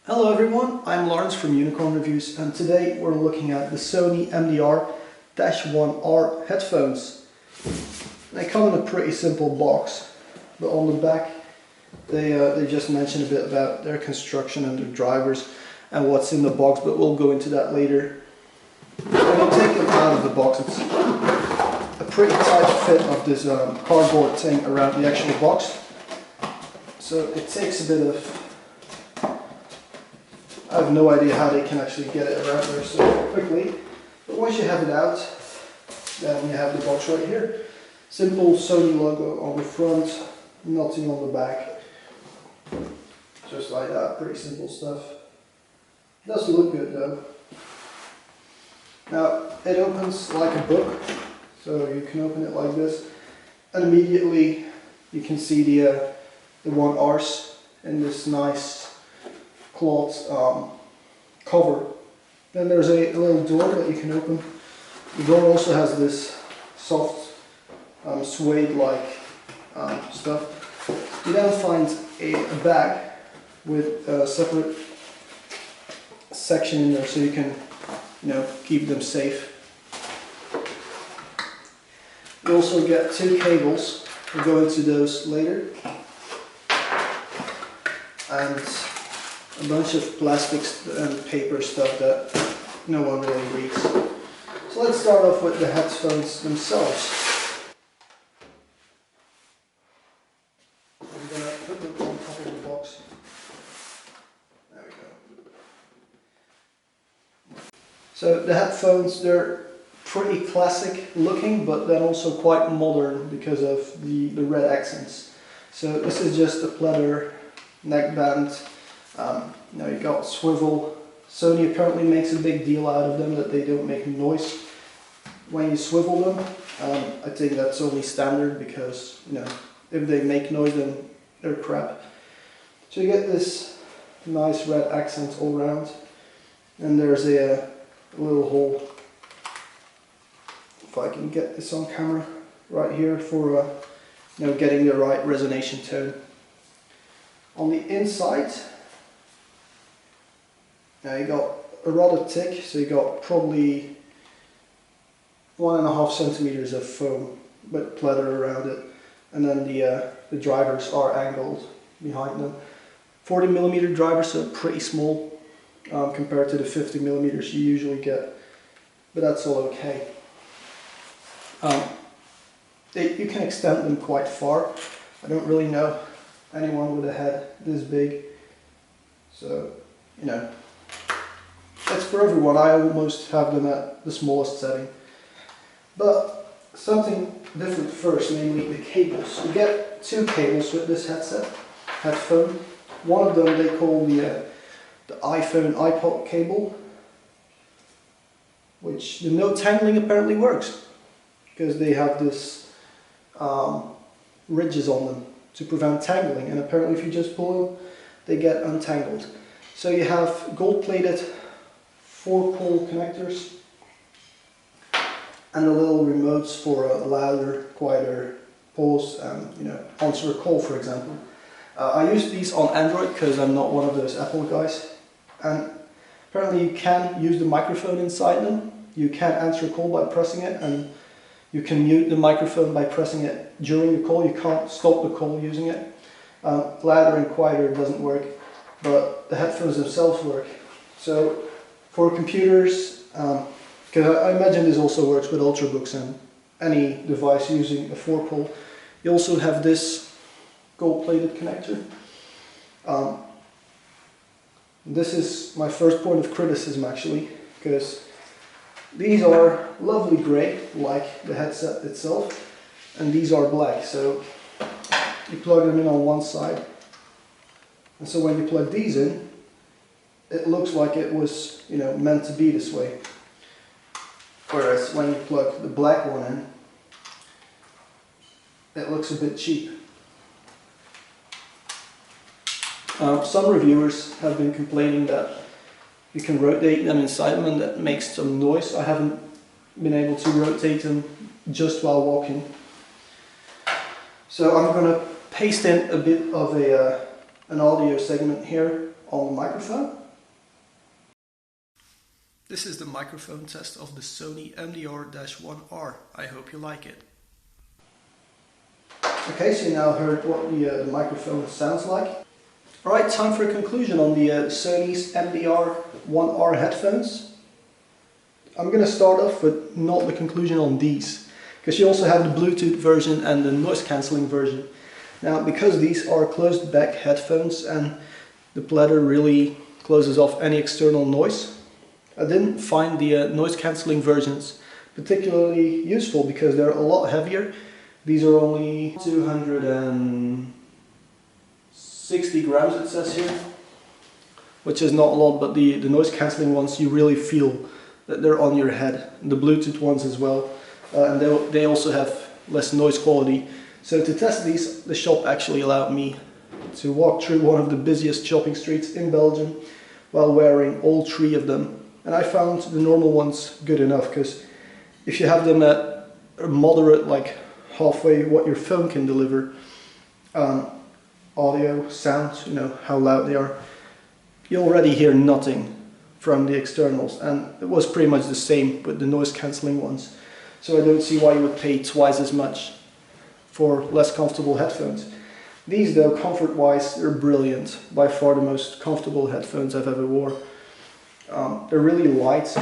Hello everyone, I'm Lawrence from Unicorn Reviews, and today we're looking at the Sony MDR-1R headphones. They come in a pretty simple box, but on the back they just mention a bit about their construction and their drivers and what's in the box, but we'll go into that later. When you take them out of the box, it's a pretty tight fit of this cardboard thing around the actual box, so it takes a bit of... I have no idea how they can actually get it around there so quickly, but once you have it out, then you have the box right here. Simple Sony logo on the front, nothing on the back, just like that, pretty simple stuff. It does look good though. Now it opens like a book, so you can open it like this, and immediately you can see the 1Rs in this nice cloth cover. Then there's a little door that you can open. The door also has this soft suede-like stuff. You then find a bag with a separate section in there so you can, keep them safe. You also get two cables. We'll go into those later. And a bunch of plastics and paper stuff that no one really reads. So let's start off with the headphones themselves. I'm going to put them on top of the box. There we go. So the headphones, they're pretty classic looking, but then also quite modern because of the red accents. So this is just a pleather neckband. You got Swivel. Sony apparently makes a big deal out of them that they don't make noise when you swivel them. I think that's only standard because if they make noise then they're crap. So you get this nice red accent all around, and there's a little hole, if I can get this on camera, right here for getting the right resonation tone. On the inside, now you got a rather thick, so you got probably 1.5 centimeters of foam, but pleather around it, and then the drivers are angled behind them. 40mm drivers, so pretty small compared to the 50mm you usually get, but that's all okay. You can extend them quite far. I don't really know anyone with a head this big, so it's for everyone. I almost have them at the smallest setting. But something different first, namely the cables. You get two cables with this headphone. One of them they call the iPhone iPod cable, which the no tangling apparently works because they have this ridges on them to prevent tangling, and apparently if you just pull them they get untangled. So you have gold-plated 4-pole connectors and the little remotes for louder, quieter pulls and answer a call, for example. I use these on Android because I'm not one of those Apple guys, and apparently you can use the microphone inside them. You can answer a call by pressing it, and you can mute the microphone by pressing it during the call. You can't stop the call using it. Louder and quieter doesn't work, but the headphones themselves work. So for computers, because I imagine this also works with Ultrabooks and any device using a 4-pole, you also have this gold-plated connector. This is my first point of criticism actually, because these are lovely grey, like the headset itself, and these are black. So you plug them in on one side, and so when you plug these in, it looks like it was meant to be this way. Whereas when you plug the black one in, it looks a bit cheap. Some reviewers have been complaining that you can rotate them inside them and that makes some noise. I haven't been able to rotate them just while walking. So I'm going to paste in a bit of an audio segment here on the microphone. This is the microphone test of the Sony MDR-1R. I hope you like it. Okay, so you now heard what the microphone sounds like. Alright, time for a conclusion on the Sony's MDR-1R headphones. I'm going to start off with not the conclusion on these, because you also have the Bluetooth version and the noise cancelling version. Now, because these are closed back headphones and the bladder really closes off any external noise, I didn't find the noise cancelling versions particularly useful because they're a lot heavier. These are only 260 grams, it says here, which is not a lot, but the noise cancelling ones, you really feel that they're on your head. And the Bluetooth ones as well, and they also have less noise quality. So to test these, the shop actually allowed me to walk through one of the busiest shopping streets in Belgium while wearing all three of them. And I found the normal ones good enough, because if you have them at a moderate, like halfway what your phone can deliver, audio, sound, you know, how loud they are, you already hear nothing from the externals, and it was pretty much the same with the noise cancelling ones. So I don't see why you would pay twice as much for less comfortable headphones. These though, comfort wise, they're brilliant. By far the most comfortable headphones I've ever wore. They're really light,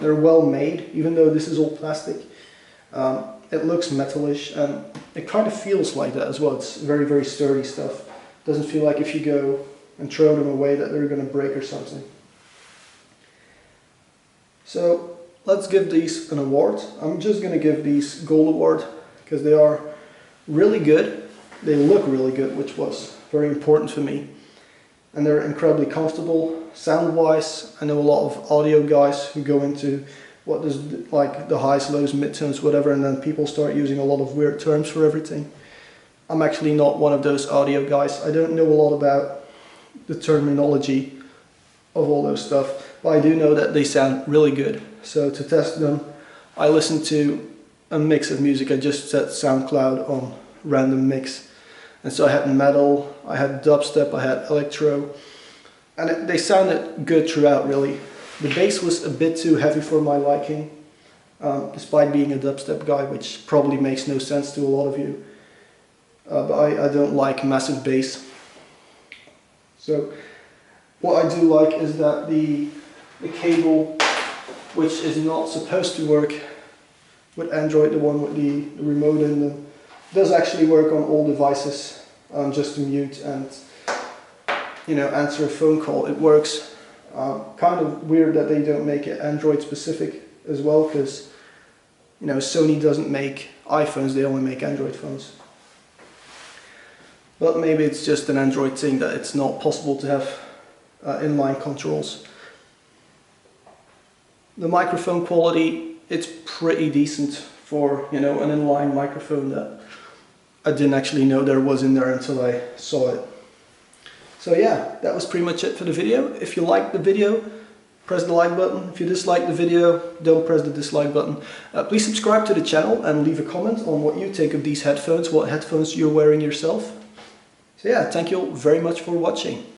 they're well made, even though this is all plastic. It looks metalish, and it kind of feels like that as well. It's very, very sturdy stuff. Doesn't feel like if you go and throw them away that they're going to break or something. So let's give these an award. I'm just going to give these Gold Award because they are really good. They look really good, which was very important for me. And they're incredibly comfortable sound-wise. I know a lot of audio guys who go into what is like the highs, lows, midtones, whatever, and then people start using a lot of weird terms for everything. I'm actually not one of those audio guys. I don't know a lot about the terminology of all those stuff, but I do know that they sound really good. So to test them, I listened to a mix of music. I just set SoundCloud on random mix, and so I had metal, I had dubstep, I had electro, and they sounded good throughout, really. The bass was a bit too heavy for my liking, despite being a dubstep guy, which probably makes no sense to a lot of you. But I don't like massive bass. So what I do like is that the cable, which is not supposed to work with Android, the one with the remote in them, does actually work on all devices, just to mute and, you know, answer a phone call. It works. Kind of weird that they don't make it Android specific as well, because, you know, Sony doesn't make iPhones, they only make Android phones. But maybe it's just an Android thing that it's not possible to have inline controls. The microphone quality, it's pretty decent for, you know, an inline microphone that I didn't actually know there was in there until I saw it. So yeah, that was pretty much it for the video. If you liked the video, press the like button. If you dislike the video, don't press the dislike button. Please subscribe to the channel and leave a comment on what you think of these headphones, what headphones you're wearing yourself. So yeah, thank you all very much for watching.